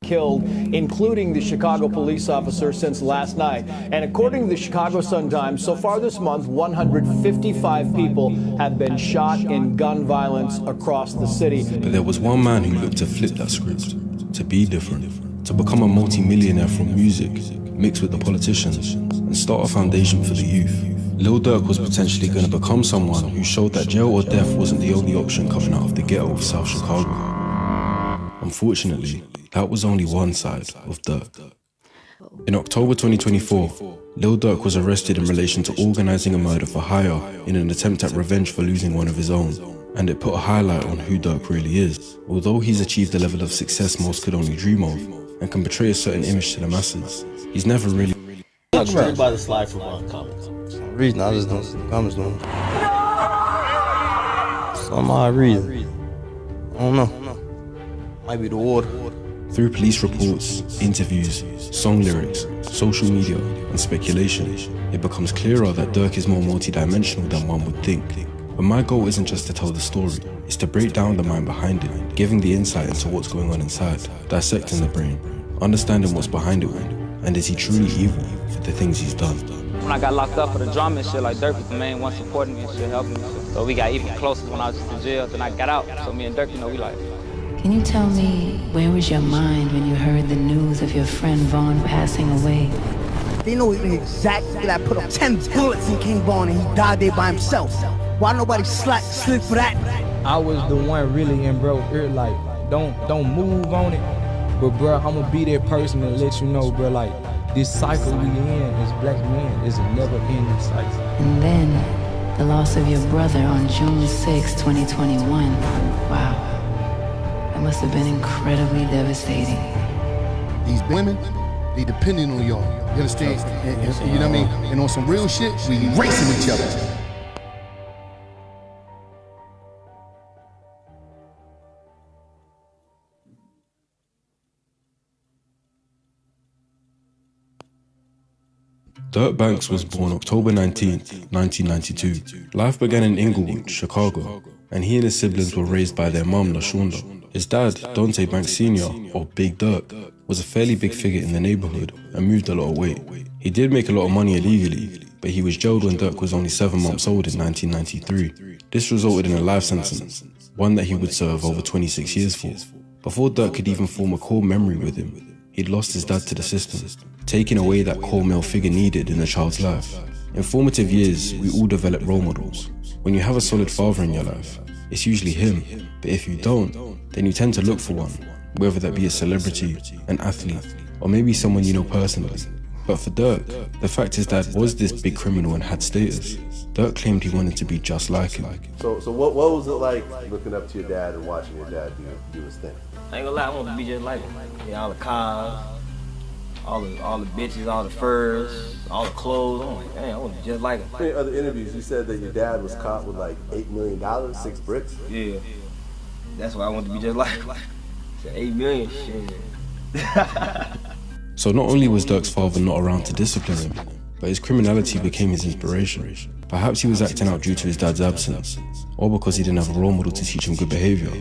killed, including the Chicago police officer, since last night. And according to the Chicago Sun-Times, so far this month, 155 people have been shot in gun violence across the city. But there was one man who looked to flip that script, to be different, to become a multi-millionaire from music, mixed with the politicians, and start a foundation for the youth. Lil Durk was potentially going to become someone who showed that jail or death wasn't the only option coming out of the ghetto of South Chicago. Unfortunately, that was only one side of Durk. In October 2024, Lil Durk was arrested in relation to organizing a murder for hire in an attempt at revenge for losing one of his own, and it put a highlight on who Durk really is. Although he's achieved the level of success most could only dream of, and can portray a certain image to the masses, he's never really... Everybody slide for one comment. Reason I just don't see the comments doing. Some odd reason. I don't know. Might be the water. Through police reports, interviews, song lyrics, social media, and speculation, it becomes clearer that Durk is more multidimensional than one would think. But my goal isn't just to tell the story, it's to break down the mind behind it, giving the insight into what's going on inside, dissecting the brain, understanding what's behind it all, and is he truly evil for the things he's done. When I got locked up for the drama and shit, like Durk was the main one supporting me and shit, helping me. So we got even closer when I was just in jail. Then I got out. So me and Durk, you know, we like. Can you tell me, where was your mind when you heard the news of your friend Vaughn passing away? They know exactly that I put up 10 bullets in King Vaughn and he died there by himself. Why nobody slip for that? I was the one really in bro ear, like, don't move on it. But bro, I'm gonna be that person to let you know, bro, like, this cycle we in as black men is a never-ending cycle. And then, the loss of your brother on June 6, 2021. Wow. That must have been incredibly devastating. These women, they depending on y'all. You understand? And you know what I mean? And on some real shit, we racing each other. Durk Banks was born October 19th, 1992. Life began in Inglewood, Chicago, and he and his siblings were raised by their mum, LaShonda. His dad, Dante Banks Sr., or Big Durk, was a fairly big figure in the neighborhood and moved a lot of weight. He did make a lot of money illegally, but he was jailed when Durk was only 7 months old in 1993. This resulted in a life sentence, one that he would serve over 26 years for. Before Durk could even form a core memory with him, he'd lost his dad to the system, taking away that core male figure needed in a child's life. In formative years, we all develop role models. When you have a solid father in your life, it's usually him, but if you don't, then you tend to look for one, whether that be a celebrity, an athlete, or maybe someone you know personally. But for Durk, the fact his dad was this big criminal and had status, Durk claimed he wanted to be just like him. So what was it like looking up to your dad and watching your dad do his thing? I ain't gonna lie, I want to be just like him. Yeah, all the cars, all the bitches, all the furs, all the clothes. I'm like, damn, I want to be just like him. In other interviews, you said that your dad was caught with like $8 million, 6 bricks. Yeah, that's why I want to be just like him. Said 8 million, shit. So not only was Durk's father not around to discipline him, but his criminality became his inspiration. Perhaps he was acting out due to his dad's absence, or because he didn't have a role model to teach him good behavior.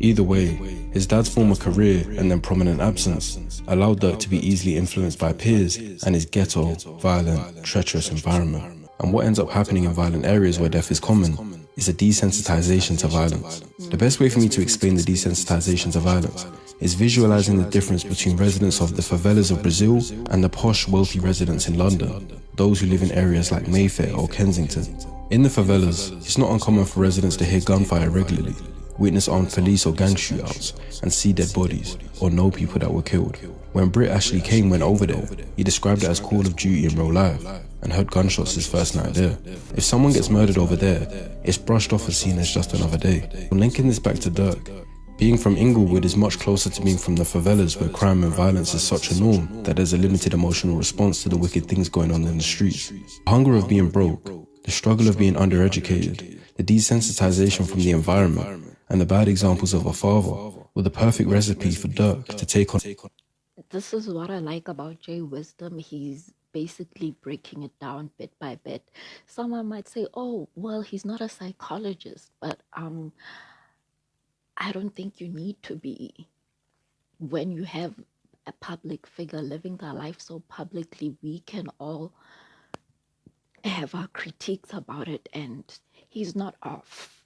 Either way, his dad's former career and then prominent absence allowed Durk to be easily influenced by peers and his ghetto, violent, treacherous environment. And what ends up happening in violent areas where death is common is a desensitization to violence. The best way for me to explain the desensitization to violence is visualizing the difference between residents of the favelas of Brazil and the posh, wealthy residents in London, those who live in areas like Mayfair or Kensington. In the favelas, it's not uncommon for residents to hear gunfire regularly, witness armed police or gang shootouts, and see dead bodies, or know people that were killed. When Britt Ashley Kane went over there, he described it as Call of Duty in real life, and heard gunshots his first night there. If someone gets murdered over there, it's brushed off as seen as just another day. Linking this back to Durk, being from Inglewood is much closer to being from the favelas, where crime and violence is such a norm that there's a limited emotional response to the wicked things going on in the streets. The hunger of being broke, the struggle of being undereducated, the desensitization from the environment, and the bad examples of a father were the perfect recipe for Durk to take on. This is what I like about Jay Wisdom. He's basically breaking it down bit by bit. Someone might say, oh, well, he's not a psychologist, but I don't think you need to be when you have a public figure, living their life so publicly, we can all have our critiques about it, and he's not off.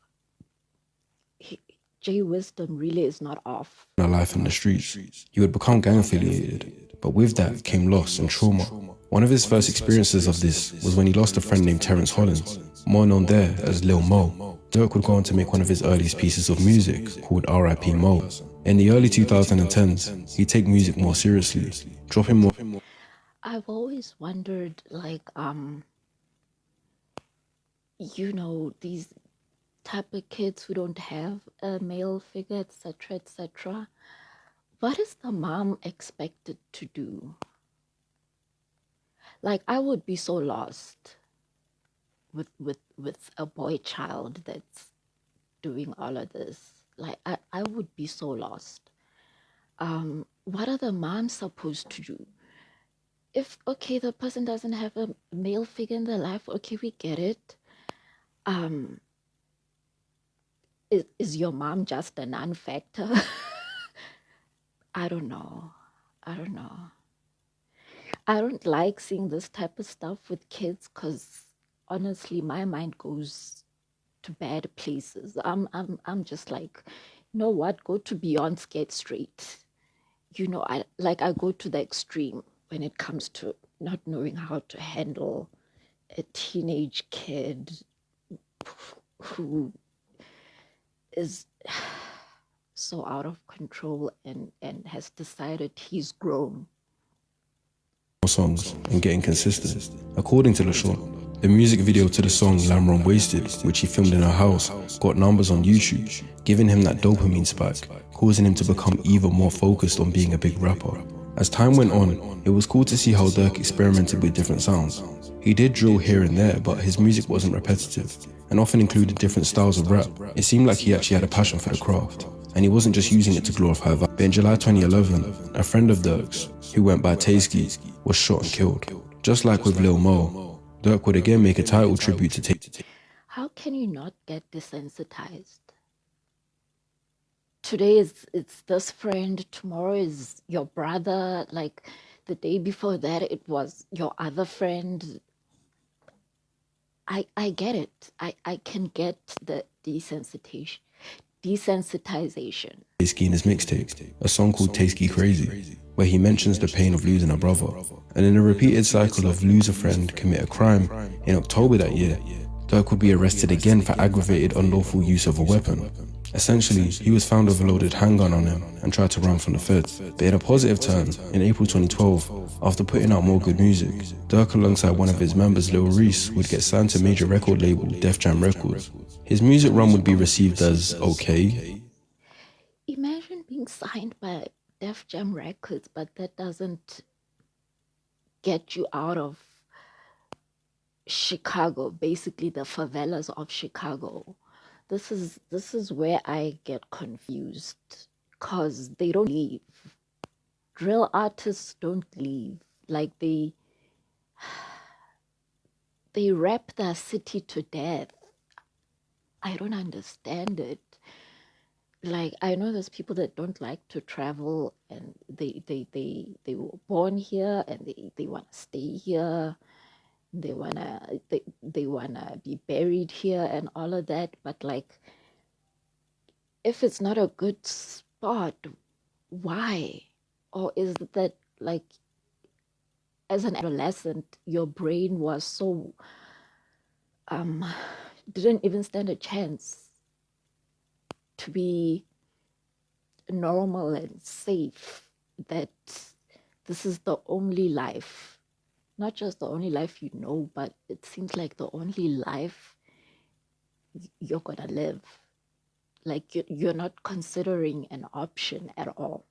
Jay Wisdom really is not off. Life in the streets. He would become gang affiliated, but with that came loss and trauma. One of his first experiences of this was when he lost a friend named Terrence Hollins, more known there as Lil Mo. Durk would go on to make one of his earliest pieces of music called R.I.P. Mo. In the early 2010s, he'd take music more seriously, dropping more. I've always wondered, like, you know, these type of kids who don't have a male figure, etc., etc. What is the mom expected to do? Like, I would be so lost with a boy child that's doing all of this. Like, I would be so lost. What are the moms supposed to do? If, okay, the person doesn't have a male figure in their life, okay, we get it. Is your mom just a non-factor? I don't know. I don't like seeing this type of stuff with kids because honestly, my mind goes to bad places. I'm just like, you know what? Go to beyond scared straight. You know, I go to the extreme when it comes to not knowing how to handle a teenage kid who is so out of control and has decided he's grown. Songs and getting consistent. According to LaShawn, the music video to the song Lamron Wasted, which he filmed in her house, got numbers on YouTube, giving him that dopamine spike, causing him to become even more focused on being a big rapper. As time went on, it was cool to see how Durk experimented with different sounds. He did drill here and there, but his music wasn't repetitive, and often included different styles of rap. It seemed like he actually had a passion for the craft, and he wasn't just using it to glorify vibe. But in July 2011, a friend of Durk's, who went by Tasky, was shot and killed. Just like with Lil Mo, Durk would again make a title tribute to Tasky. How can you not get desensitized? Today it's this friend, tomorrow is your brother, like the day before that it was your other friend. I get it. I can get the desensitization. Tasky in his mixtape, a song called Tasky Crazy, where he mentions the pain of losing a brother. And in a repeated cycle of lose a friend, commit a crime, in October that year, Durk would be arrested again for aggravated unlawful use of a weapon. Essentially, he was found with a loaded handgun on him and tried to run from the feds. But in a positive turn, in April 2012, after putting out more good music, Durk alongside one of his members, Lil Reese, would get signed to major record label Def Jam Records. His music run would be received as okay. Imagine being signed by Def Jam Records, but that doesn't get you out of Chicago, basically the favelas of Chicago. This is where I get confused, because they don't leave. Drill artists don't leave. Like they rap their city to death. I don't understand it. Like, I know there's people that don't like to travel, and they were born here and they want to stay here. They wanna be buried here and all of that. But like, if it's not a good spot, why? Or is it that, like, as an adolescent, your brain was so didn't even stand a chance to be normal and safe, that this is the only life. Not just the only life you know, but it seems like the only life you're gonna live. Like, you're not considering an option at all.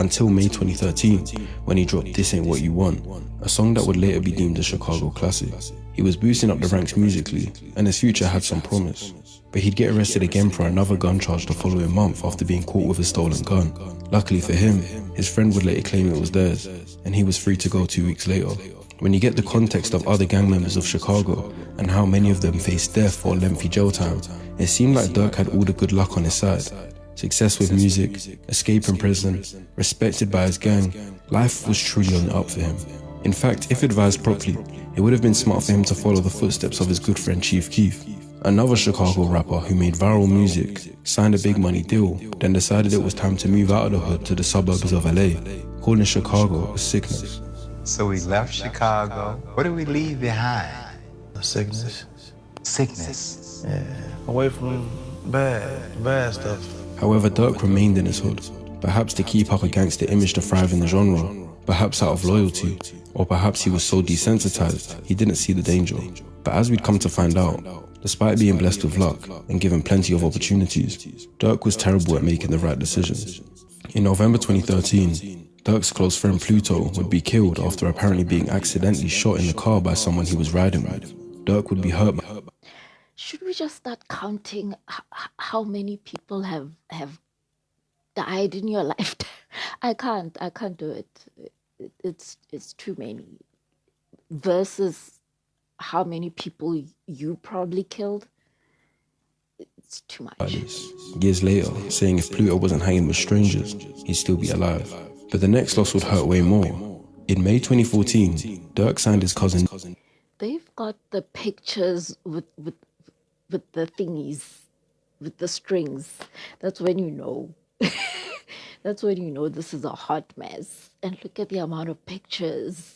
Until May 2013, when he dropped This Ain't What You Want, a song that would later be deemed a Chicago classic. He was boosting up the ranks musically, and his future had some promise. But he'd get arrested again for another gun charge the following month after being caught with a stolen gun. Luckily for him, his friend would later claim it was theirs, and he was free to go 2 weeks later. When you get the context of other gang members of Chicago and how many of them faced death or lengthy jail time, it seemed like Durk had all the good luck on his side. success with music, escape from prison, respected by his gang. Life was truly on the up for him. In fact, if advised properly, it would have been smart for him to follow the footsteps of his good friend Chief Keef, another Chicago rapper who made viral music, signed a big money deal, then decided it was time to move out of the hood to the suburbs of LA, calling Chicago a sickness. So we left Chicago. What did we leave behind? A sickness. Sickness. Yeah, away from bad stuff. However, Durk remained in his hood, perhaps to keep up a gangster image to thrive in the genre, perhaps out of loyalty, or perhaps he was so desensitized he didn't see the danger. But as we'd come to find out, despite being blessed with luck and given plenty of opportunities, Durk was terrible at making the right decisions. In November 2013, Durk's close friend Pluto would be killed after apparently being accidentally shot in the car by someone he was riding with. Durk would be hurt by... Should we just start counting how many people have died in your lifetime? I can't do it. It's too many. Versus how many people you probably killed. It's too much. Years later, saying if Pluto wasn't hanging with strangers, he'd still be alive. But the next loss would hurt way more. In May 2014, Durk signed his cousin. They've got the pictures with the thingies, with the strings. That's when you know. That's when you know this is a hot mess. And look at the amount of pictures.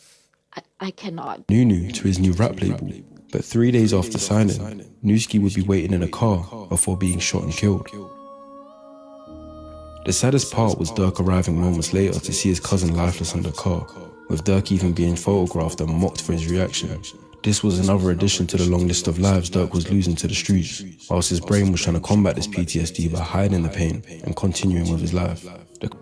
I cannot. Nunu to his new rap label. But 3 days after signing, Newski would be waiting in a car before being shot and killed. The saddest part was Durk arriving moments later to see his cousin lifeless in the car, with Durk even being photographed and mocked for his reaction. This was another addition to the long list of lives Durk was losing to the streets, whilst his brain was trying to combat this PTSD by hiding the pain and continuing with his life.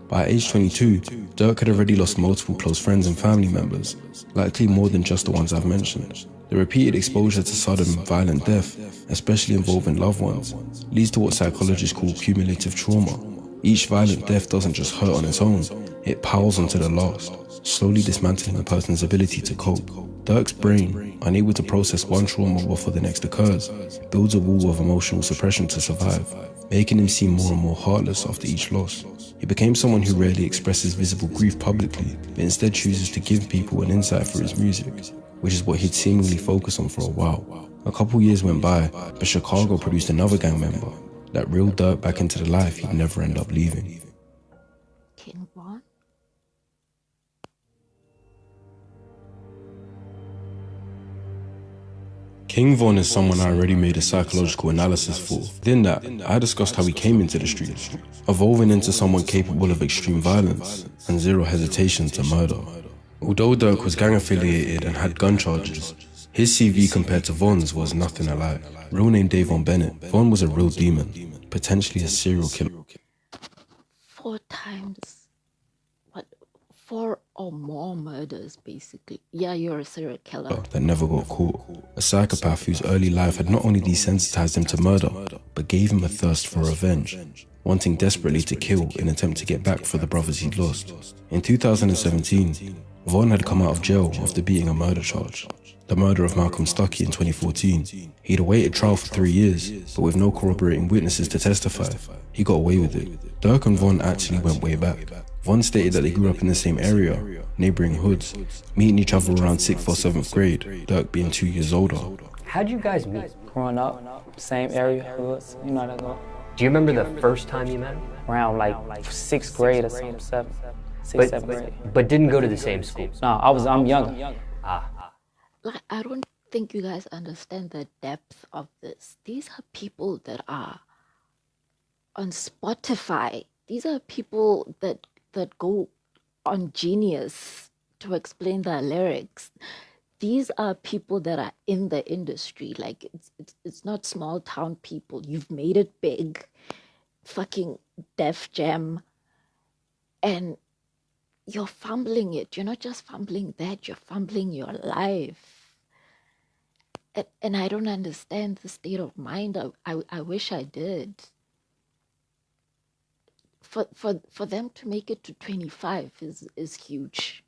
By age 22, Durk had already lost multiple close friends and family members, likely more than just the ones I've mentioned. The repeated exposure to sudden, violent death, especially involving loved ones, leads to what psychologists call cumulative trauma. Each violent death doesn't just hurt on its own, it piles onto the last, slowly dismantling a person's ability to cope. Durk's brain, unable to process one trauma before the next occurs, builds a wall of emotional suppression to survive, making him seem more and more heartless after each loss. He became someone who rarely expresses visible grief publicly, but instead chooses to give people an insight through his music, which is what he'd seemingly focused on for a while. A couple years went by, but Chicago produced another gang member that reeled Durk back into the life he'd never end up leaving. King Von? King Von is someone I already made a psychological analysis for. Within that, I discussed how he came into the streets, evolving into someone capable of extreme violence and zero hesitation to murder. Although Durk was gang affiliated and had gun charges, his CV compared to Von's was nothing alike. Real name Davon Bennett, Von was a real demon, potentially a serial killer. 4 times. What? 4 or more murders, basically. Yeah, you're a serial killer. That never got caught. A psychopath whose early life had not only desensitized him to murder, but gave him a thirst for revenge, wanting desperately to kill in an attempt to get back for the brothers he'd lost. In 2017, Von had come out of jail after beating a murder charge, the murder of Malcolm Stuckey in 2014. He'd awaited trial for 3 years, but with no corroborating witnesses to testify, he got away with it. Durk and Von actually went way back. Von stated that they grew up in the same area, neighboring hoods, meeting each other around 6th or 7th grade, Durk being 2 years older. How'd you guys meet? Growing up, same area, hoods, you know how that go. Do you remember the first time you met him? Around like 6th grade or something, 7th grade. But didn't go to the same school? No, I'm younger. Like, I don't think you guys understand the depth of this. These are people that are on Spotify. These are people that go on Genius to explain their lyrics. These are people that are in the industry. Like, it's not small town people. You've made it big. Fucking Def Jam. And you're fumbling it. You're not just fumbling that, you're fumbling your life. And I don't understand the state of mind. I wish I did. For them to make it to 25 is huge.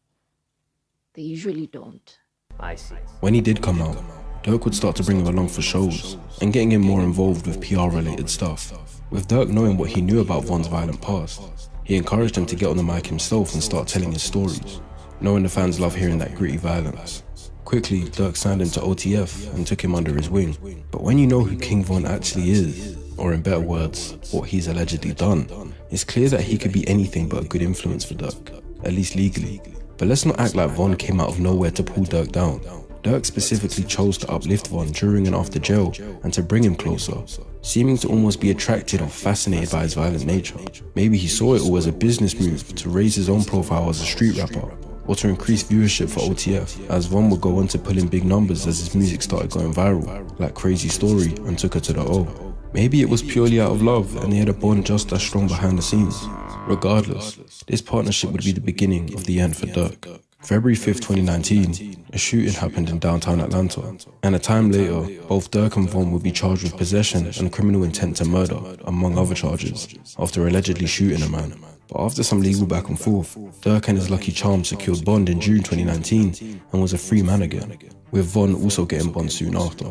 They usually don't. I see. When he did come out, Durk would start to bring him along for shows and getting him more involved with PR-related stuff. With Durk knowing what he knew about Von's violent past, he encouraged him to get on the mic himself and start telling his stories, knowing the fans love hearing that gritty violence. Quickly, Durk signed him to OTF and took him under his wing. But when you know who King Von actually is, or in better words, what he's allegedly done, it's clear that he could be anything but a good influence for Durk, at least legally. But let's not act like Von came out of nowhere to pull Durk down. Durk specifically chose to uplift Von during and after jail and to bring him closer, seeming to almost be attracted or fascinated by his violent nature. Maybe he saw it all as a business move to raise his own profile as a street rapper, or to increase viewership for OTF, as Von would go on to pull in big numbers as his music started going viral, like Crazy Story and Took Her to the O. Maybe it was purely out of love and they had a bond just as strong behind the scenes. Regardless, this partnership would be the beginning of the end for Durk. February 5th, 2019, a shooting happened in downtown Atlanta, and a time later, both Durk and Von would be charged with possession and criminal intent to murder, among other charges, after allegedly shooting a man. But after some legal back and forth, Durk and his lucky charm secured bond in June 2019 and was a free man again, with Von also getting bond soon after.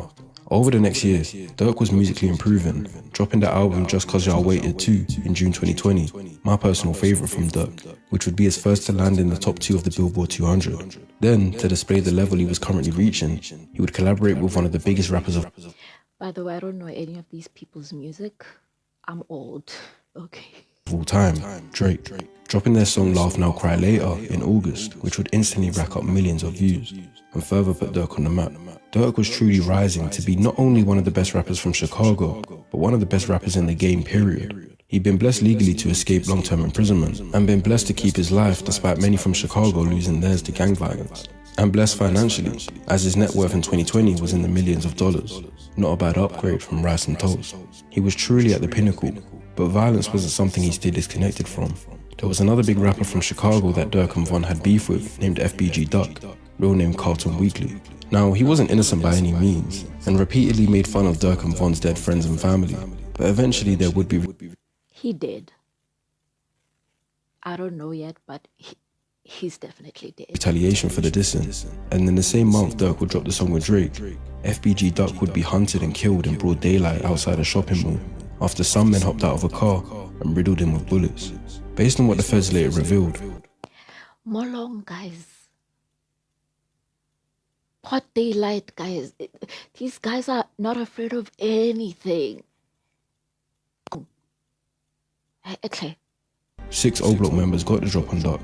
Over the next year, Durk was musically improving, dropping the album Just Cause Y'all Waited 2 in June 2020, my personal favourite from Durk, which would be his first to land in the top 2 of the Billboard 200. Then, to display the level he was currently reaching, he would collaborate with one of the biggest rappers of... By the way, I don't know any of these people's music. I'm old. Okay. ...of all time, Drake, dropping their song Laugh Now Cry Later in August, which would instantly rack up millions of views, and further put Durk on the map. Durk was truly rising to be not only one of the best rappers from Chicago, but one of the best rappers in the game, period. He'd been blessed legally to escape long-term imprisonment, and been blessed to keep his life despite many from Chicago losing theirs to gang violence. And blessed financially, as his net worth in 2020 was in the millions of dollars. Not a bad upgrade from Rice and Toast. He was truly at the pinnacle, but violence wasn't something he stayed disconnected from. There was another big rapper from Chicago that Durk and Von had beef with, named FBG Duck, real name Carlton Weekly. Now, he wasn't innocent by any means, and repeatedly made fun of Durk and Von's dead friends and family, but eventually there would be... He did. I don't know yet, but he's definitely dead. ...retaliation for the dissing, and in the same month Durk would drop the song with Drake. FBG Duck would be hunted and killed in broad daylight outside a shopping mall, after some men hopped out of a car and riddled him with bullets. Based on what the feds later revealed... Molong, guys. Hot daylight, guys. These guys are not afraid of anything. Okay. 6 O-Block members got the drop on Durk,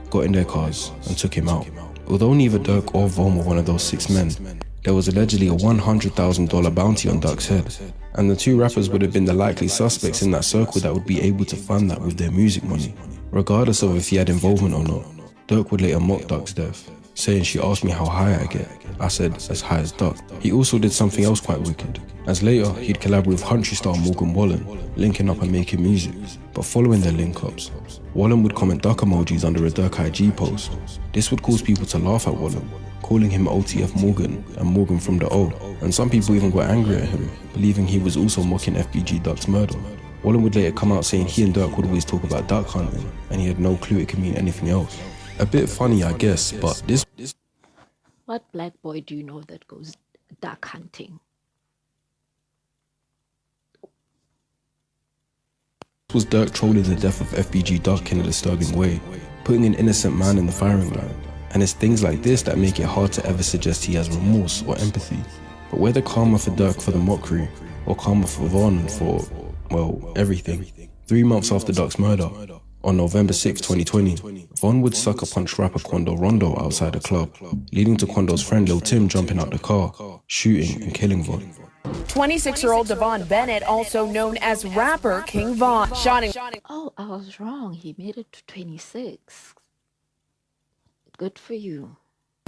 got in their cars, and took him out. Although neither Durk or Von were one of those 6 men, there was allegedly a $100,000 bounty on Durk's head, and the 2 rappers would have been the likely suspects in that circle that would be able to fund that with their music money. Regardless of if he had involvement or not, Durk would later mock Durk's death, saying she asked me how high I get. I said, as high as Durk. He also did something else quite wicked, as later he'd collaborate with country star Morgan Wallen, linking up and making music. But following their link-ups, Wallen would comment duck emojis under a Durk IG post. This would cause people to laugh at Wallen, calling him OTF Morgan and Morgan from the O, and some people even got angry at him, believing he was also mocking FBG Duck's murder. Wallen would later come out saying he and Durk would always talk about duck hunting, and he had no clue it could mean anything else. A bit funny, I guess, but this... What black boy do you know that goes duck hunting? was Durk trolling the death of FBG Duck in a disturbing way, putting an innocent man in the firing line. And it's things like this that make it hard to ever suggest he has remorse or empathy. But whether karma for Durk for the mockery, or karma for Von for, well, everything. 3 months after Duck's murder, on November 6, 2020, Von would sucker punch rapper Quando Rondo outside a club, leading to Quando's friend Lil Tim jumping out the car, shooting and killing Von. 26-year-old Devon Bennett, also known as rapper King Von, shot in... Oh, I was wrong. He made it to 26. Good for you.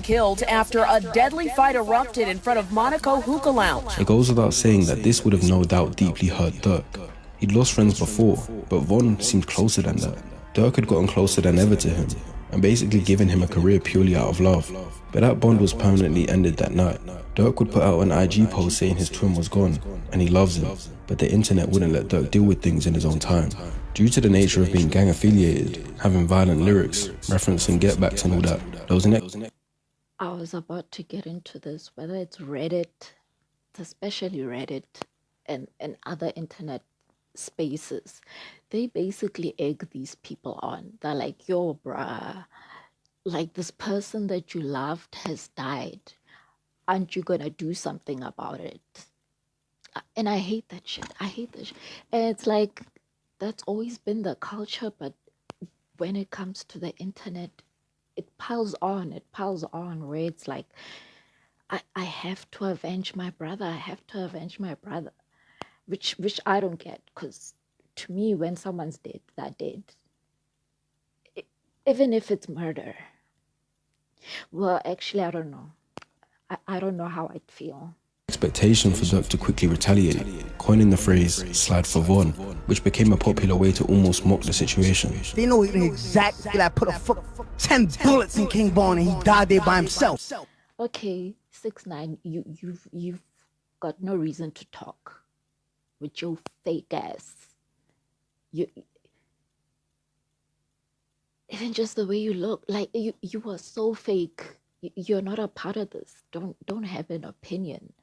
Killed after a deadly fight erupted in front of Monaco Hookah Lounge. It goes without saying that this would have no doubt deeply hurt Durk. He'd lost friends before, but Von seemed closer than that. Durk had gotten closer than ever to him, and basically given him a career purely out of love. But that bond was permanently ended that night. Durk would put out an IG post saying his twin was gone, and he loves him, but the internet wouldn't let Durk deal with things in his own time. Due to the nature of being gang affiliated, having violent lyrics, referencing get backs and all that, there was an I was about to get into this, whether it's Reddit, especially Reddit and other internet spaces, they basically egg these people on. They're like, yo, bruh, like this person that you loved has died. Aren't you gonna do something about it? And I hate that shit. I hate that shit. And it's like, that's always been the culture, but when it comes to the internet, it piles on, where it's like, I have to avenge my brother. I have to avenge my brother, which I don't get, because to me, when someone's dead, they're dead. Even if it's murder. Well, actually, I don't know. I don't know how I'd feel. Expectation for Durk to quickly retaliate, coining the phrase "slide for Von," which became a popular way to almost mock the situation. They know exactly that I put 10 bullets in King Von and he died there by himself. Okay, 6ix9ine, you've got no reason to talk with your fake ass. Even just the way you look, like you are so fake. You're not a part of this. Don't have an opinion.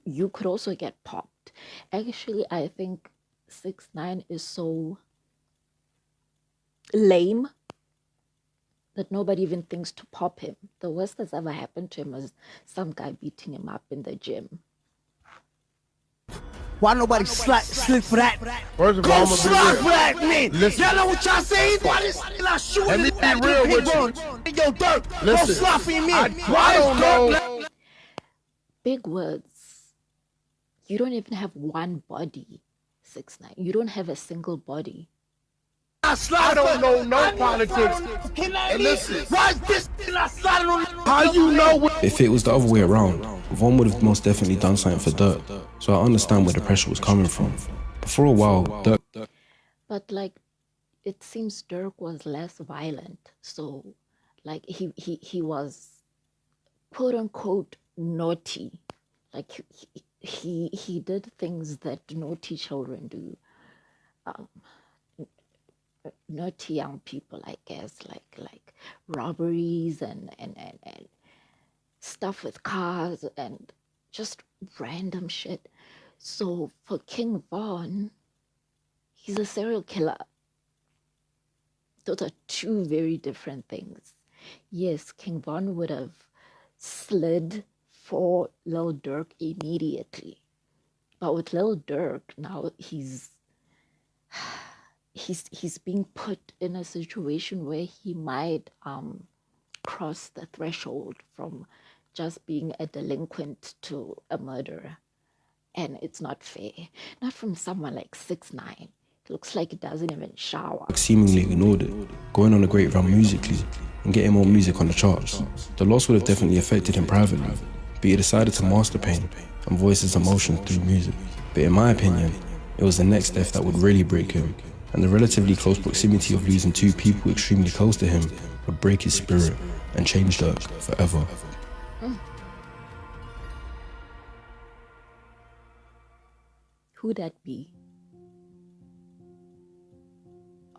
You could also get popped. Actually, I think 6ix9ine is so lame that nobody even thinks to pop him. The worst that's ever happened to him was some guy beating him up in the gym. Why nobody slip for that? First of all, I'm slide for that, gonna man. Listen. Y'all know what y'all saying? Why this not shooting? Let me be real with you. Yo, Durk, Listen, don't slide for your man. I don't know. Big words. You don't even have one body, 6ix9ine. You don't have a single body. I don't know no politics. And listen, why is this not sliding on? How you know? If it was the other way around, Von would have most definitely done something for Durk, so I understand where the pressure was coming from. But for a while, Durk... But like, it seems Durk was less violent, so like he was quote unquote naughty. Like he did things that naughty children do. Naughty young people, I guess, like robberies and stuff with cars and just random shit. So for King Von, he's a serial killer. Those are two very different things. Yes, King Von would have slid for Lil Durk immediately. But with Lil Durk, now he's being put in a situation where he might cross the threshold from just being a delinquent to a murderer. And it's not fair. Not from someone like 6ix9ine. It looks like he doesn't even shower. seemingly ignored it, going on a great run musically and getting more music on the charts. The loss would have definitely affected him privately, but he decided to master pain and voice his emotions through music. But in my opinion, it was the next death that would really break him, and the relatively close proximity of losing two people extremely close to him would break his spirit and change Durk forever. Who'd that be?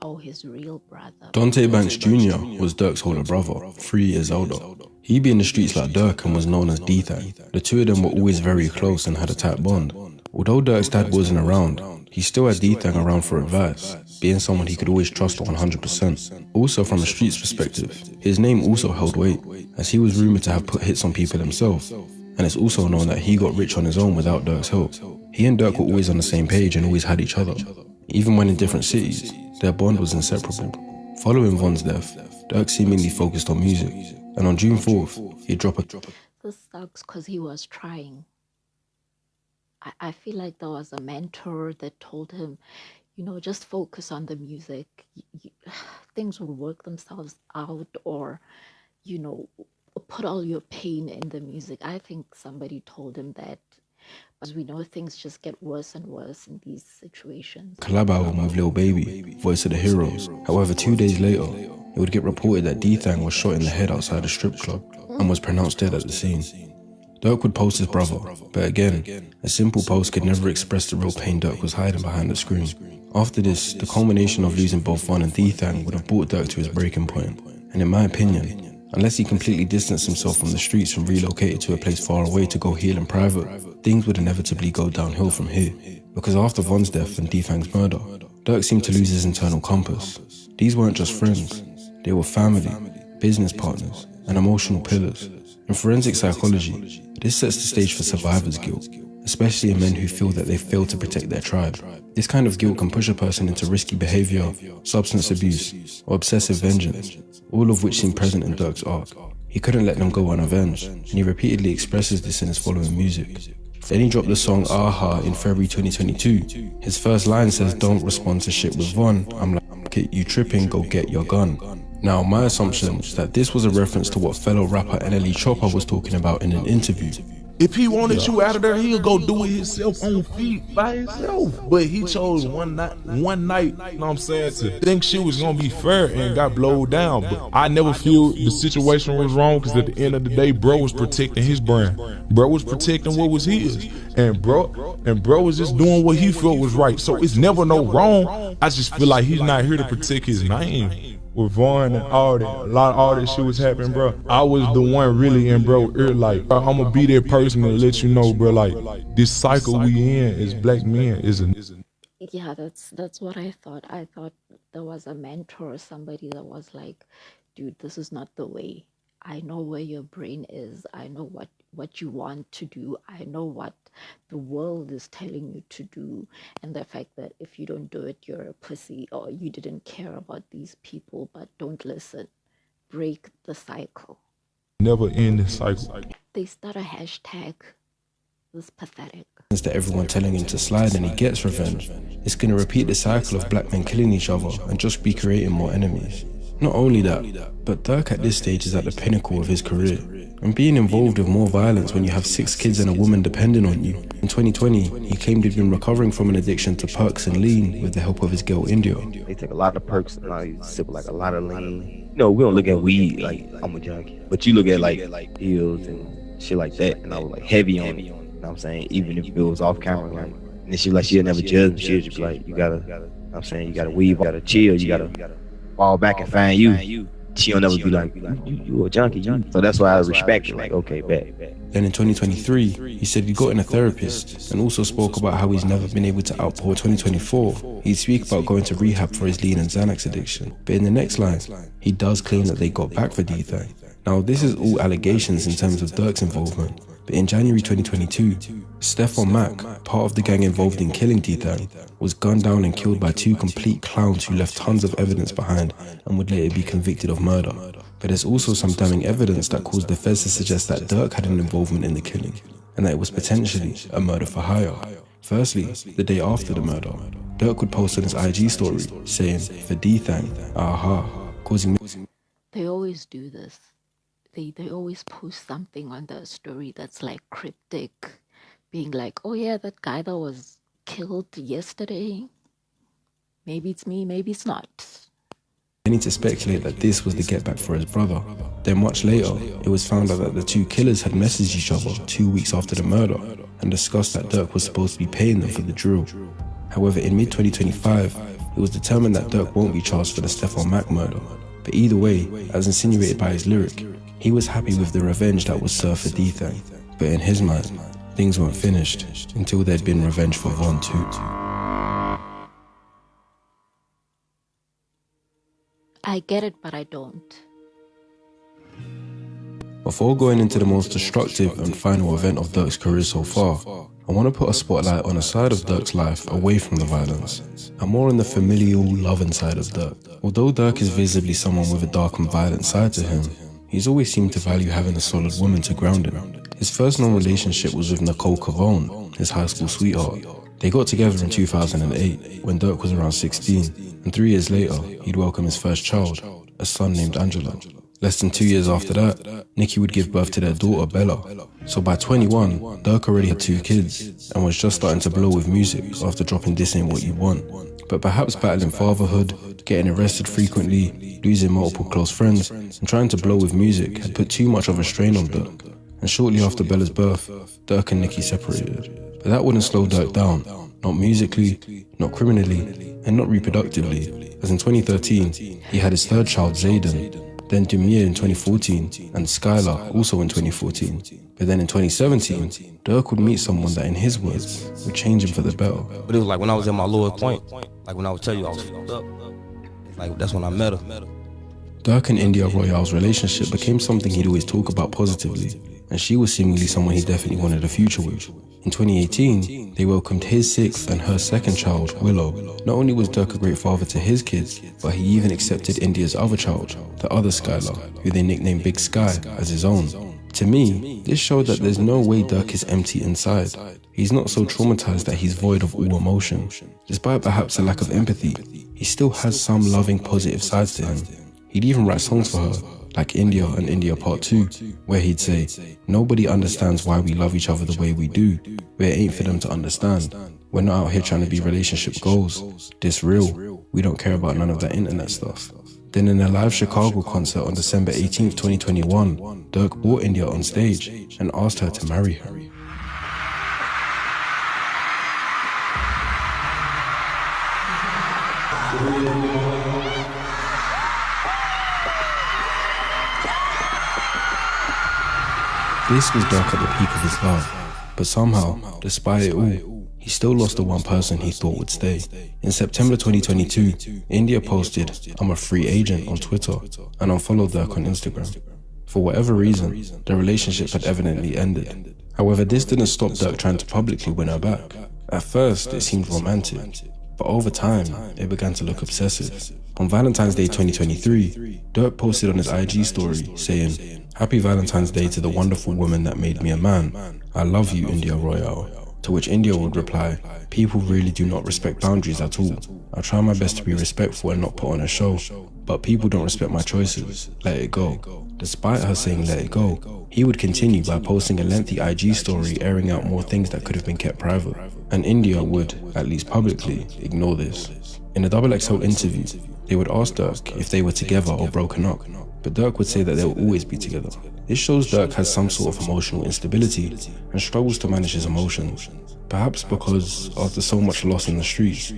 Oh, his real brother. Dante Banks Jr. was Durk's older brother, 3 years older. He'd be in the streets like Durk and was known as D-Thang. The two of them were always very close and had a tight bond. Although Durk's dad wasn't around, he still had D-Thang around for advice, being someone he could always trust 100%. Also from a streets perspective, his name also held weight, as he was rumoured to have put hits on people himself, and it's also known that he got rich on his own without Durk's help. He and Durk were always on the same page and always had each other. Even when in different cities, their bond was inseparable. Following Von's death, Durk seemingly focused on music, and on June 4th, he dropped a... This sucks because he was trying. I feel like there was a mentor that told him, you know, just focus on the music. Things will work themselves out, or, you know, put all your pain in the music. I think somebody told him that. As we know, things just get worse and worse in these situations. collab album with Lil Baby, Voice of the Heroes. However, 2 days later, it would get reported that D-Thang was shot in the head outside a strip club and was pronounced dead at the scene. Durk would post his brother, but again, a simple post could never express the real pain Durk was hiding behind the screen. After this, the culmination of losing both Von and D-Thang would have brought Durk to his breaking point, and in my opinion, Unless he completely distanced himself from the streets and relocated to a place far away to go heal in private, things would inevitably go downhill from here. Because after Von's death and D-Fang's murder, Durk seemed to lose his internal compass. These weren't just friends, they were family, business partners, and emotional pillars. In forensic psychology, this sets the stage for survivor's guilt, especially in men who feel that they failed to protect their tribe. This kind of guilt can push a person into risky behavior, substance abuse, or obsessive vengeance, all of which seem present in Durk's arc. He couldn't let them go unavenged, and he repeatedly expresses this in his following music. Then he dropped the song Aha in February 2022. His first line says, "Don't respond to shit with Von. I'm like, you tripping, go get your gun." Now, my assumption is that this was a reference to what fellow rapper NLE Chopper was talking about in an interview. If he wanted you out of there, he'll go do it himself on feet by himself. But he chose one night, you know what I'm saying, to think shit was gonna be fair and got blowed down. But I never feel the situation was wrong, because at the end of the day, bro was protecting his brand. Bro was protecting what was his. And bro was just doing what he felt was right. So it's never no wrong. I just feel like he's not here to protect his name. With Vaughn and all that shit was happening, bro. I was the one really in bro ear, like, I'ma be that person to let you know, bro, like, this cycle we in as black men is a... Yeah, that's what I thought. I thought there was a mentor or somebody that was like, dude, this is not the way. I know where your brain is. I know what you want to do. I know what the world is telling you to do. And the fact that if you don't do it, you're a pussy, or you didn't care about these people, but don't listen. Break the cycle. Never end the cycle. They start a hashtag. This pathetic. Instead of everyone telling him to slide and he gets revenge, it's going to repeat the cycle of black men killing each other and just be creating more enemies. Not only that, but Durk at this stage is at the pinnacle of his career. And being involved with more violence when you have 6 kids and a woman depending on you. In 2020, he claimed he'd been recovering from an addiction to perks and lean with the help of his girl India. They take a lot of perks and I sip like a lot of lean. You know, we don't look at weed like I'm a junkie, but you look at like pills and shit like that, and I was like heavy on it. You know what I'm saying? Even if it was off camera, like, and then she was like, she'll never judge me. She'll just be like, you gotta, you know what I'm saying, you gotta weave, you gotta chill, you gotta fall back and find you. She'll never be like, you a junkie. So that's why I respect it. Like, okay, bet. Then in 2023, he said he got in a therapist and also spoke about how he's never been able to outpour. 2024, he'd speak about going to rehab for his lean and Xanax addiction. But in the next line, he does claim that they got back for D-Thang. Now, this is all allegations in terms of Durk's involvement. But in January 2022, Stephon Mack, part of the gang involved in killing D-Thang, was gunned down and killed by 2 complete clowns who left tons of evidence behind and would later be convicted of murder. But there's also some damning evidence that caused the feds to suggest that Durk had an involvement in the killing, and that it was potentially a murder for hire. Firstly, the day after the murder, Durk would post on his IG story saying, "For D-Thang, aha," causing... They always do this. They always post something on the story that's like cryptic, being like, oh yeah, that guy that was killed yesterday, maybe it's me, maybe it's not. They need to speculate that this was the get back for his brother. Then much later, it was found out that the 2 killers had messaged each other 2 weeks after the murder and discussed that Durk was supposed to be paying them for the drill. However, in mid-2025, it was determined that Durk won't be charged for the Stephon Mack murder. But either way, as insinuated by his lyric, he was happy with the revenge that was served for D-Thang. But in his mind, things weren't finished until there'd been revenge for Von too. I get it, but I don't. Before going into the most destructive and final event of Durk's career so far, I want to put a spotlight on a side of Durk's life away from the violence, and more on the familial, loving side of Durk. Although Durk is visibly someone with a dark and violent side to him, he's always seemed to value having a solid woman to ground him. His first known relationship was with Nicole Cavone, his high school sweetheart. They got together in 2008, when Durk was around 16, and 3 years later, he'd welcome his first child, a son named Angela. Less than 2 years after that, Nicki would give birth to their daughter, Bella. So by 21, Durk already had 2 kids, and was just starting to blow with music after dropping This Ain't What You Want. But perhaps battling fatherhood, getting arrested frequently, losing multiple close friends, and trying to blow with music had put too much of a strain on Durk. And shortly after Bella's birth, Durk and Nicki separated. But that wouldn't slow Durk down, not musically, not criminally, and not reproductively, as in 2013, he had his 3rd child, Zayden. then Dumia in 2014, and Skylar also in 2014. But then in 2017, Durk would meet someone that, in his words, would change him for the better. But it was like when I was at my lowest point, like when I would tell you I was fucked up, like that's when I met her. Durk and India Royale's relationship became something he'd always talk about positively, and she was seemingly someone he definitely wanted a future with. In 2018, they welcomed his sixth and her second child, Willow. Not only was Durk a great father to his kids, but he even accepted India's other child, the other Skylar, who they nicknamed Big Sky, as his own. To me, this showed that there's no way Durk is empty inside. He's not so traumatized that he's void of all emotion. Despite perhaps a lack of empathy, he still has some loving, positive sides to him. He'd even write songs for her, like India and India Part 2, where he'd say, "Nobody understands why we love each other the way we do, but it ain't for them to understand. We're not out here trying to be relationship goals. This real. We don't care about none of that internet stuff." Then in a live Chicago concert on December 18th, 2021, Durk brought India on stage and asked her to marry him. This was Durk at the peak of his love, but somehow, despite it all, he still lost the one person he thought would stay. In September 2022, India posted, "I'm a free agent" on Twitter and unfollowed Durk on Instagram. For whatever reason, the relationship had evidently ended. However, this didn't stop Durk trying to publicly win her back. At first, it seemed romantic, but over time, it began to look obsessive. On Valentine's Day 2023, Durk posted on his IG story saying, "Happy Valentine's Day to the wonderful woman that made me a man. I love you, India Royale." To which India would reply, "People really do not respect boundaries at all. I try my best to be respectful and not put on a show, but people don't respect my choices. Let it go." Despite her saying let it go, he would continue by posting a lengthy IG story airing out more things that could have been kept private. And India would, at least publicly, ignore this. In a XXL interview, they would ask Durk if they were together or broken up, but Durk would say that they'll always be together. This shows Durk has some sort of emotional instability and struggles to manage his emotions. Perhaps because, after so much loss in the streets,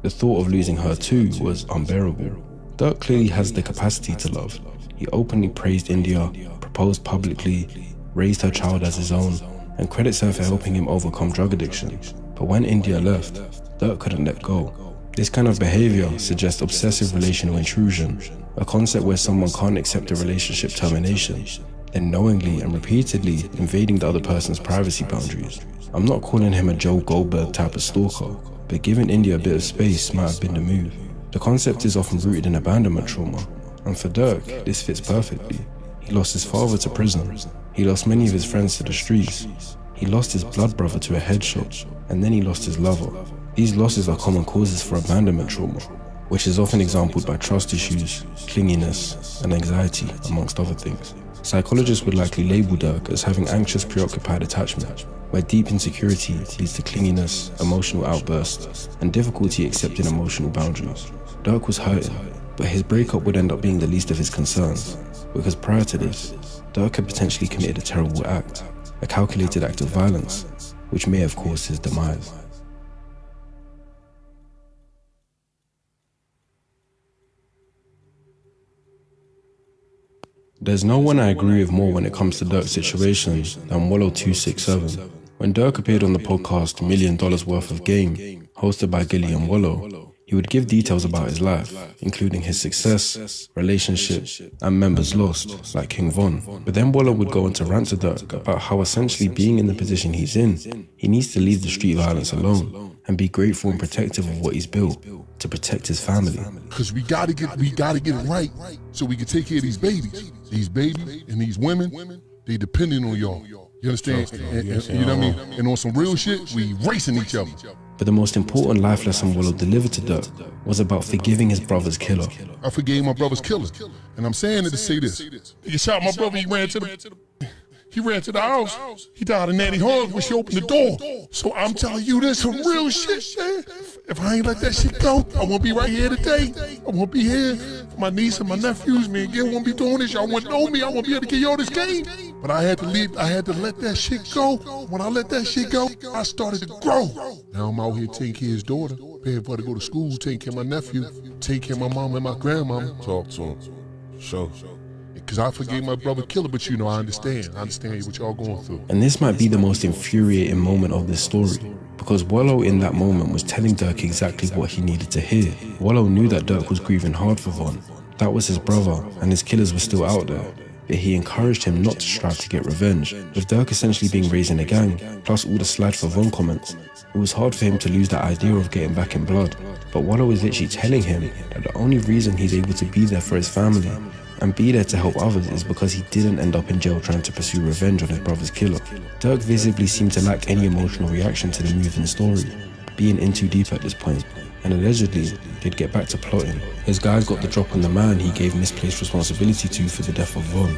the thought of losing her too was unbearable. Durk clearly has the capacity to love. He openly praised India, proposed publicly, raised her child as his own, and credits her for helping him overcome drug addiction. But when India left, Durk couldn't let go. This kind of behavior suggests obsessive relational intrusion, a concept where someone can't accept a relationship termination, then knowingly and repeatedly invading the other person's privacy boundaries. I'm not calling him a Joe Goldberg type of stalker, but giving India a bit of space might have been the move. The concept is often rooted in abandonment trauma, and for Durk, this fits perfectly. He lost his father to prison, he lost many of his friends to the streets, he lost his blood brother to a headshot, and then he lost his lover. These losses are common causes for abandonment trauma, which is often exampled by trust issues, clinginess, and anxiety, amongst other things. Psychologists would likely label Durk as having anxious preoccupied attachment, where deep insecurity leads to clinginess, emotional outbursts, and difficulty accepting emotional boundaries. Durk was hurting, but his breakup would end up being the least of his concerns, because prior to this, Durk had potentially committed a terrible act, a calculated act of violence, which may have caused his demise. There's no one I agree with more when it comes to Durk's situation than Wallow267. When Durk appeared on the podcast $1 Million Worth of Game, hosted by Gilly and Wallow, he would give details about his life, including his success, relationships, and members lost, like King Von. But then Wallow would go on to rant to Durk about how essentially being in the position he's in, he needs to leave the street violence alone and be grateful and protective of what he's built to protect his family. Because we gotta get it right so we can take care of these babies. These babies and these women, they depending on y'all. You understand? And you know what I mean? And on some real shit, we racing each other. But the most important life lesson Wallow delivered to Durk was about forgiving his brother's killer. I forgave my brother's killer. And I'm saying it to say this. He shot my brother, he ran to the house. He died in Nanny Horns when she opened the door. So I'm telling you this some real shit, man. If I ain't let that shit go, I won't be right here today. I won't be here for my niece and my nephews, man. Y'all won't be doing this. Y'all won't know me. I won't be able to get y'all this game. But I had to leave. I had to let that shit go. When I let that shit go, I started to grow. Now I'm out here taking care of his daughter, paying for her to go to school, taking care of my nephew, taking care of my mom and my grandmama. Talk to him. Show. because I forgave my brother killer, but you know, I understand what y'all going through. And this might be the most infuriating moment of this story, because Wallow in that moment was telling Durk exactly what he needed to hear. Wallow knew that Durk was grieving hard for Von. That was his brother, and his killers were still out there. But he encouraged him not to strive to get revenge. With Durk essentially being raised in a gang, plus all the slide for Von comments, it was hard for him to lose that idea of getting back in blood. But Wallow is literally telling him that the only reason he's able to be there for his family and be there to help others is because he didn't end up in jail trying to pursue revenge on his brother's killer. Durk visibly seemed to lack any emotional reaction to the move in the story, being in too deep at this point, and allegedly, they'd get back to plotting. His guys got the drop on the man he gave misplaced responsibility to for the death of Von.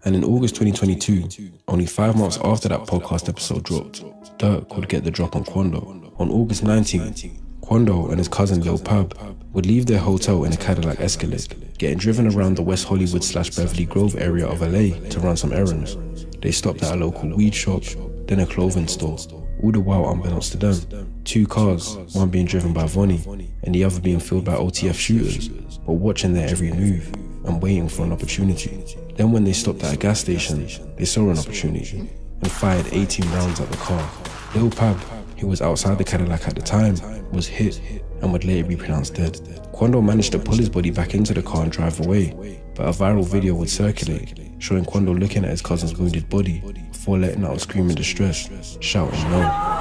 And in August 2022, only 5 months after that podcast episode dropped, Durk would get the drop on Quando. On August 19th, Quando and his cousin Lil Pab would leave their hotel in a Cadillac Escalade, getting driven around the West Hollywood/Beverly Grove area of LA to run some errands. They stopped at a local weed shop, then a clothing store, all the while unbeknownst to them. 2 cars, one being driven by Vonnie and the other being filled by OTF shooters, but watching their every move and waiting for an opportunity. Then when they stopped at a gas station, they saw an opportunity and fired 18 rounds at the car. Lil Pab, who was outside the Cadillac at the time, was hit and would later be pronounced dead. Quando managed to pull his body back into the car and drive away, but a viral video would circulate, showing Quando looking at his cousin's wounded body before letting out a scream in distress, shouting no.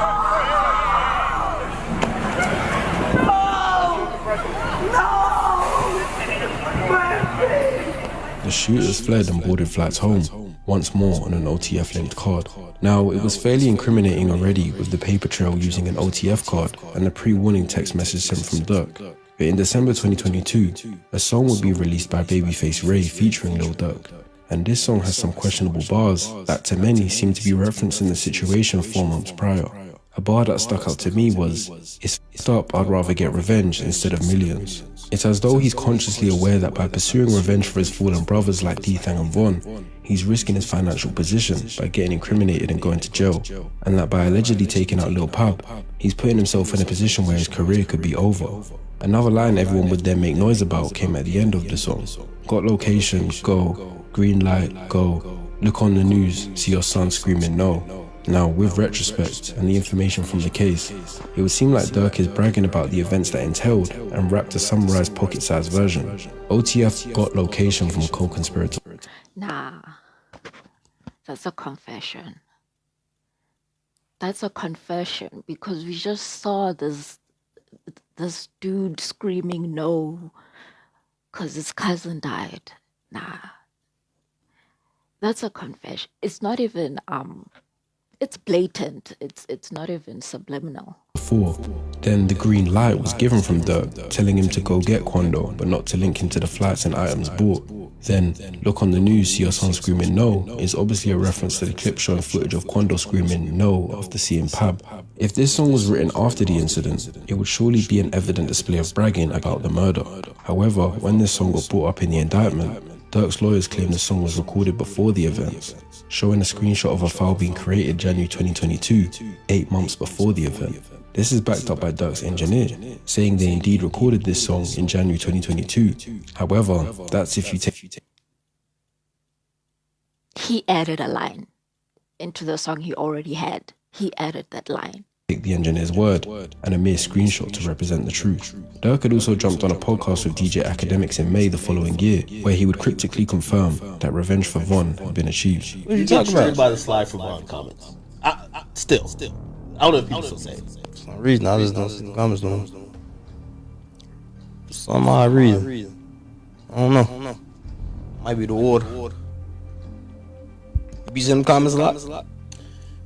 The shooters fled and boarded flights home, once more on an OTF-linked card. Now, it was fairly incriminating already with the paper trail using an OTF card and the pre-warning text message sent from Durk. But in December 2022, a song would be released by Babyface Ray featuring Lil Durk. And this song has some questionable bars that to many seem to be referencing the situation 4 months prior. A bar that stuck out to me was, "It's f***ed up, I'd rather get revenge instead of millions." It's as though he's consciously aware that by pursuing revenge for his fallen brothers like D-Thang and Von, he's risking his financial position by getting incriminated and going to jail, and that by allegedly taking out Lil Pab, he's putting himself in a position where his career could be over. Another line everyone would then make noise about came at the end of the song. "Got location, go. Green light, go. Look on the news, see your son screaming no." Now, with retrospect and the information from the case, it would seem like Durk is bragging about the events that entailed and rapped a summarized pocket-sized version. OTF got location from co-conspirator. Nah, that's a confession. That's a confession because we just saw this dude screaming no because his cousin died. Nah, that's a confession. It's not even it's blatant. It's not even subliminal. Then the green light was given from Durk, telling him to go get Quando, but not to link him to the flights and items bought. Then, look on the news, see your son screaming no, is obviously a reference to the clip showing footage of Quando screaming no after seeing Pab. If this song was written after the incident, it would surely be an evident display of bragging about the murder. However, when this song got brought up in the indictment, Durk's lawyers claimed the song was recorded before the events, showing a screenshot of a file being created January 2022, 8 months before the event. This is backed up by Durk's engineer, saying they indeed recorded this song in January 2022. However, that's if you take... He added a line into the song he already had. He added that line. The engineer's word and a mere screenshot to represent the truth. Durk had also jumped on a podcast with DJ Academics in May the following year, where he would cryptically confirm that revenge for Von had been achieved. What are you talking about? By the slide for Von comments. Still. I don't know if people still say it. For some reason, I just don't see the comments no more. For some odd reason. I don't know. Might be the water. You be seeing the comments a lot?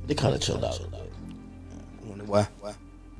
They kind of chilled out. Why?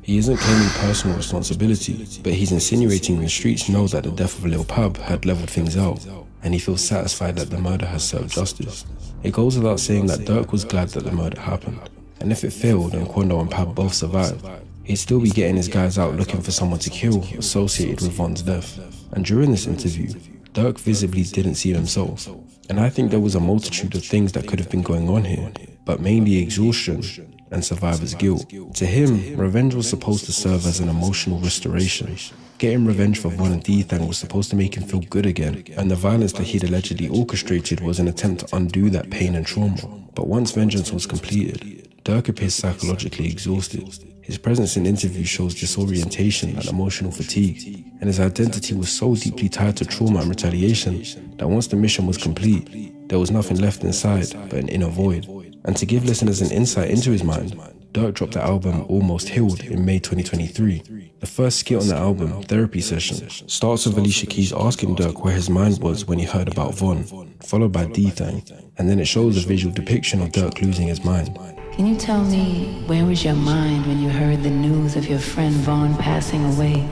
He isn't claiming personal responsibility, but he's insinuating the streets know that the death of Lil Pab had leveled things out, and he feels satisfied that the murder has served justice. It goes without saying that Durk was glad that the murder happened, and if it failed and Quando and Pab both survived, he'd still be getting his guys out looking for someone to kill associated with Von's death. And during this interview, Durk visibly didn't see himself, and I think there was a multitude of things that could have been going on here, but mainly exhaustion and survivor's guilt. To him, revenge was supposed to serve as an emotional restoration, Getting revenge for Von and D-Thang was supposed to make him feel good again, and the violence that he'd allegedly orchestrated was an attempt to undo that pain and trauma. But once vengeance was completed, Durk appears psychologically exhausted. His presence in interviews shows disorientation and emotional fatigue, and his identity was so deeply tied to trauma and retaliation that once the mission was complete, there was nothing left inside but an inner void. And to give listeners an insight into his mind, Durk dropped the album Almost Healed in May 2023. The first skit on the album, Therapy Session, starts with Alicia Keys asking Durk where his mind was when he heard about Von, followed by D-Thang, and then it shows a visual depiction of Durk losing his mind. Can you tell me where was your mind when you heard the news of your friend Vaughn passing away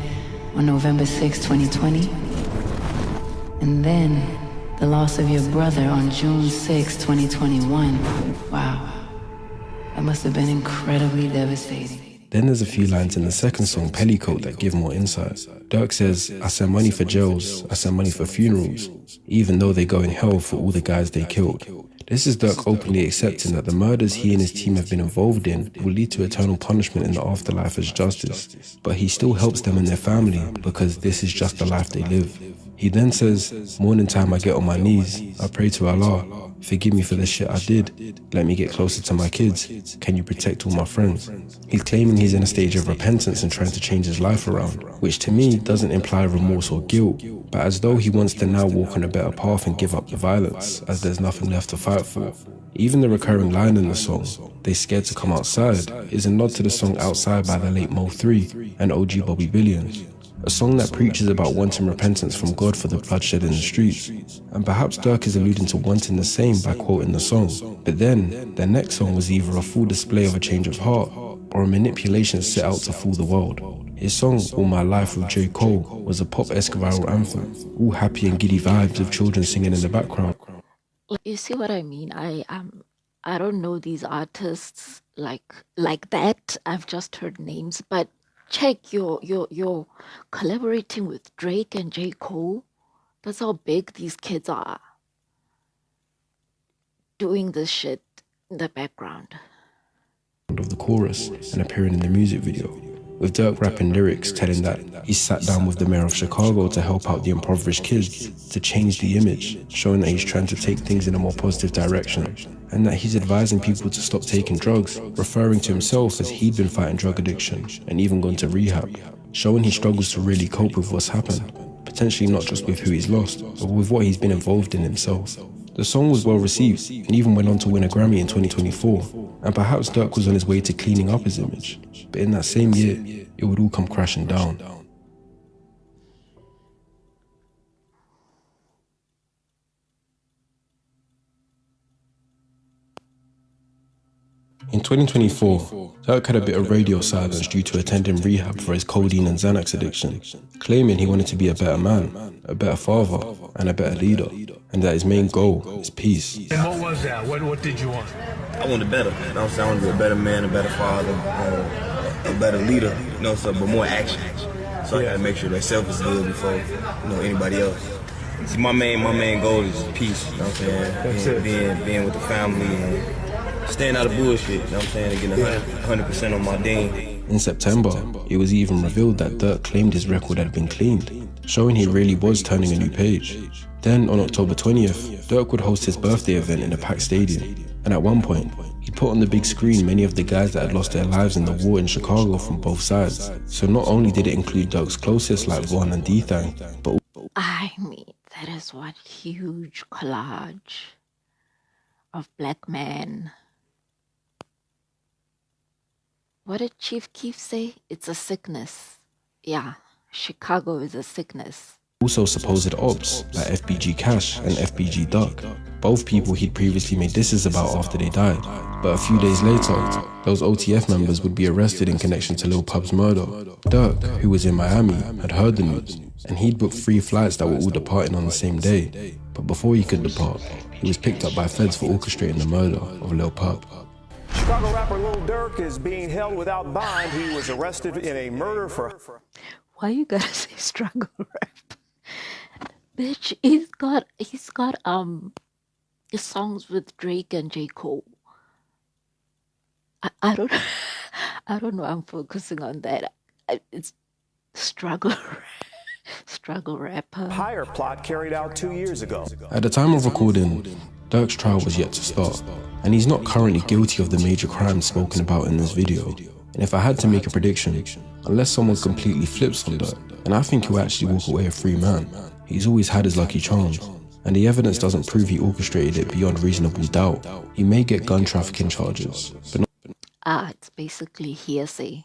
on November 6, 2020? And then the loss of your brother on June 6, 2021. Wow. That must have been incredibly devastating. Then there's a few lines in the second song, Pellicoat, that give more insight. Durk says, I send money for jails, I send money for funerals, even though they go in hell for all the guys they killed. This is Durk openly accepting that the murders he and his team have been involved in will lead to eternal punishment in the afterlife as justice. But he still helps them and their family because this is just the life they live. He then says, morning time I get on my knees, I pray to Allah, forgive me for the shit I did, let me get closer to my kids, can you protect all my friends? He's claiming he's in a stage of repentance and trying to change his life around, which to me doesn't imply remorse or guilt, but as though he wants to now walk on a better path and give up the violence, as there's nothing left to fight for. Even the recurring line in the song, they scared to come outside, is a nod to the song Outside by the late Mo 3 and OG Bobby Billions. A song that preaches about wanting repentance from God for the bloodshed in the streets. And perhaps Durk is alluding to wanting the same by quoting the song. But then, their next song was either a full display of a change of heart, or a manipulation set out to fool the world. His song, All My Life with J. Cole, was a pop-esque viral anthem, all happy and giddy vibes of children singing in the background. You see what I mean? I don't know these artists like that. I've just heard names, but check you're collaborating with Drake and J. Cole. That's how big these kids are. Doing this shit in the background. Of the chorus and appearing in the music video, with Durk rapping lyrics telling that he sat down with the mayor of Chicago to help out the impoverished kids, to change the image, showing that he's trying to take things in a more positive direction, and that he's advising people to stop taking drugs, referring to himself as he'd been fighting drug addiction and even gone to rehab, showing he struggles to really cope with what's happened, potentially not just with who he's lost, but with what he's been involved in himself. The song was well received and even went on to win a Grammy in 2024, and perhaps Durk was on his way to cleaning up his image, but in that same year, it would all come crashing down. In 2024, Durk had a bit of radio silence due to attending rehab for his codeine and Xanax addiction, claiming he wanted to be a better man, a better father, and a better leader, and that his main goal is peace. And what was that? What did you want? I wanted better. You know, so I wanted to be a better man, a better father, a better leader, you know, so, but more action. So I gotta make sure that self is good before, you know, anybody else. See, my main goal is peace, you know what I'm saying? Being with the family and staying out of bullshit, you know what I'm saying, and getting 100% on my ding. In September, it was even revealed that Durk claimed his record had been cleaned, showing he really was turning a new page. Then, on October 20th, Durk would host his birthday event in a packed stadium, and at one point, he put on the big screen many of the guys that had lost their lives in the war in Chicago from both sides. So not only did it include Durk's closest like Von and D-Thang, but I mean, that is one huge collage of black men. What did Chief Keef say? It's a sickness. Yeah, Chicago is a sickness. also supposed ops like FBG Cash and FBG Duck, both people he'd previously made disses about after they died. But a few days later, those OTF members would be arrested in connection to Lil Pub's murder. Durk, who was in Miami, had heard the news, and he'd booked 3 flights that were all departing on the same day. But before he could depart, he was picked up by feds for orchestrating the murder of Lil Pub. Chicago rapper Lil Durk is being held without bond. He was arrested in a murder for... Why you gotta say struggle rap? Bitch, he's got songs with Drake and J. Cole. I don't know. I'm focusing on that. It's struggle rapper. Higher plot carried out 2 years ago. At the time of recording, Durk's trial was yet to start, and he's not currently guilty of the major crimes spoken about in this video. And if I had to make a prediction, unless someone completely flips on Durk, then I think he'll actually walk away a free man. He's always had his lucky charms, and the evidence doesn't prove he orchestrated it beyond reasonable doubt. He may get gun trafficking charges, but It's basically hearsay.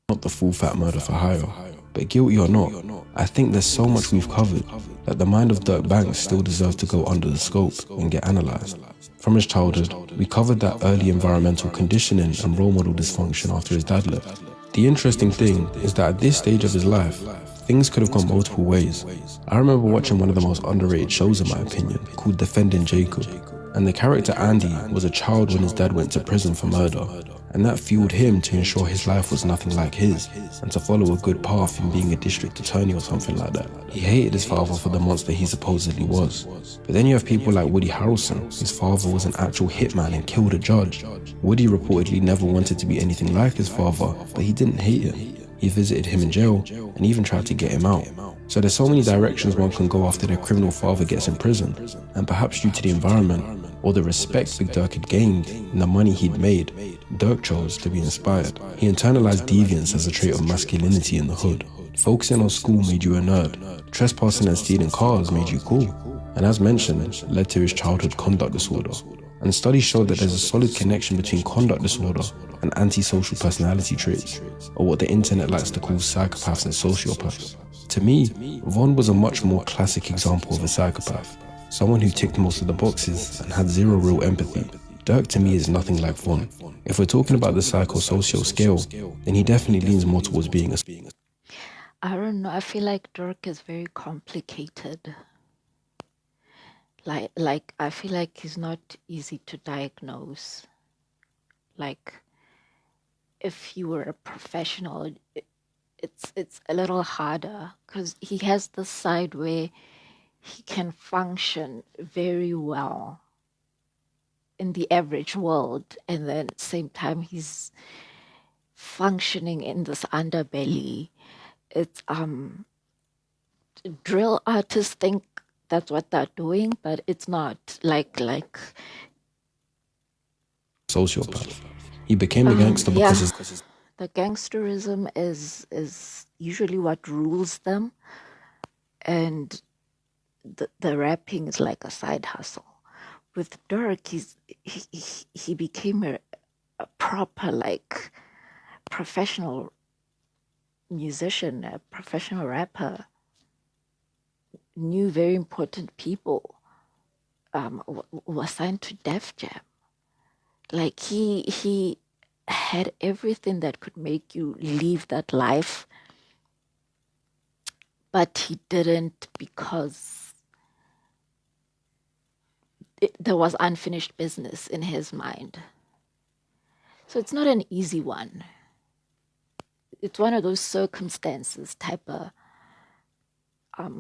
not the full fat murder for hire. But guilty or not, I think there's so much we've covered that the mind of Durk Banks still deserves to go under the scope and get analysed. From his childhood, we covered that early environmental conditioning and role model dysfunction after his dad left. The interesting thing is that at this stage of his life, things could have gone multiple ways. I remember watching one of the most underrated shows in my opinion, called Defending Jacob, and the character Andy was a child when his dad went to prison for murder, and that fueled him to ensure his life was nothing like his, and to follow a good path in being a district attorney or something like that. He hated his father for the monster he supposedly was. But then you have people like Woody Harrelson, whose father was an actual hitman and killed a judge. Woody reportedly never wanted to be anything like his father, but he didn't hate him. He visited him in jail and even tried to get him out. So there's so many directions one can go after their criminal father gets in prison, and perhaps due to the environment or the respect Big Durk had gained and the money he'd made, Durk chose to be inspired. He internalized deviance as a trait of masculinity in the hood. Focusing on school made you a nerd. Trespassing and stealing cars made you cool. And as mentioned, led to his childhood conduct disorder. And studies show that there's a solid connection between conduct disorder and antisocial personality traits, or what the internet likes to call psychopaths and sociopaths. To me, Von was a much more classic example of a psychopath. Someone who ticked most of the boxes and had zero real empathy. Durk to me is nothing like Von. If we're talking about the psychosocial scale, then he definitely leans more towards being a... I don't know, I feel like Durk is very complicated. Like I feel like he's not easy to diagnose. Like, if you were a professional, it's a little harder, because he has this side where he can function very well in the average world, and then at the same time he's functioning in this underbelly. It's drill artists think that's what they're doing, but it's not like sociopath. He became a gangster because the gangsterism is usually what rules them, and the rapping is like a side hustle. With Durk, he became a proper like professional musician, a professional rapper. Knew very important people. Was signed to Def Jam. Like he had everything that could make you leave that life, but he didn't, because there was unfinished business in his mind. So it's not an easy one. It's one of those circumstances type of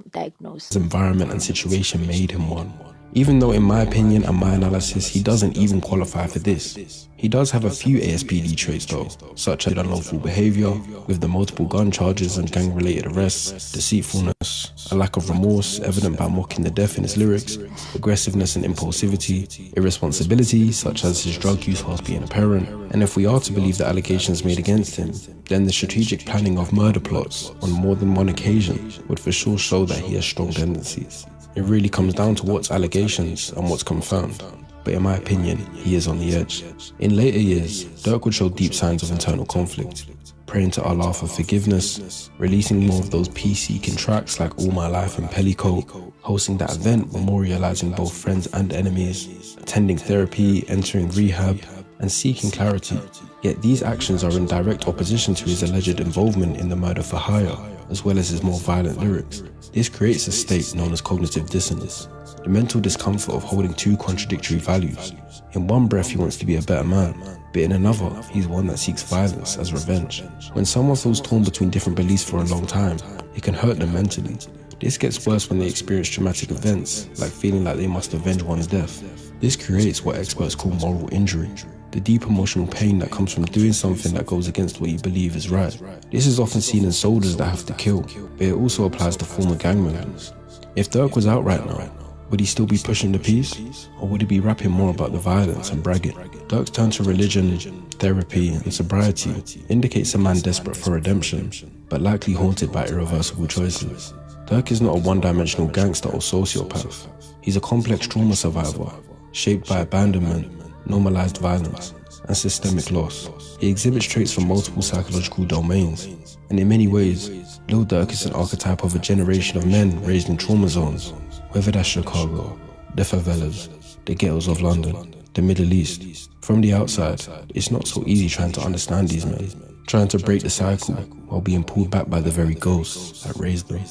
diagnosis. his environment and situation made him one. Even though in my opinion and my analysis he doesn't even qualify for this. He does have a few ASPD traits though, such as unlawful behavior, with the multiple gun charges and gang-related arrests, deceitfulness, a lack of remorse evident by mocking the deaf in his lyrics, aggressiveness and impulsivity, irresponsibility such as his drug use whilst being a parent, and if we are to believe the allegations made against him, then the strategic planning of murder plots on more than one occasion would for sure show that he has strong tendencies. It really comes down to what's allegations and what's confirmed. But in my opinion, he is on the edge. In later years, Durk would show deep signs of internal conflict, praying to Allah for forgiveness, releasing more of those peace-seeking tracks like All My Life and Pellicoat, hosting that event memorializing both friends and enemies, attending therapy, entering rehab, and seeking clarity. Yet these actions are in direct opposition to his alleged involvement in the murder for hire, as well as his more violent lyrics. This creates a state known as cognitive dissonance, the mental discomfort of holding two contradictory values. In one breath he wants to be a better man, but in another he's one that seeks violence as revenge. When someone feels torn between different beliefs for a long time, it can hurt them mentally. This gets worse when they experience traumatic events, like feeling like they must avenge one's death. This creates what experts call moral injury, the deep emotional pain that comes from doing something that goes against what you believe is right. This is often seen in soldiers that have to kill, but it also applies to former gang members. If Durk was out right now, would he still be pushing the peace? Or would he be rapping more about the violence and bragging? Durk's turn to religion, therapy, and sobriety indicates a man desperate for redemption, but likely haunted by irreversible choices. Durk is not a one-dimensional gangster or sociopath. He's a complex trauma survivor, shaped by abandonment, normalized violence, and systemic loss. He exhibits traits from multiple psychological domains, and in many ways, Lil Durk is an archetype of a generation of men raised in trauma zones, whether that's Chicago, the favelas, the ghettos of London, the Middle East. From the outside, it's not so easy trying to understand these men, trying to break the cycle while being pulled back by the very ghosts that raised them.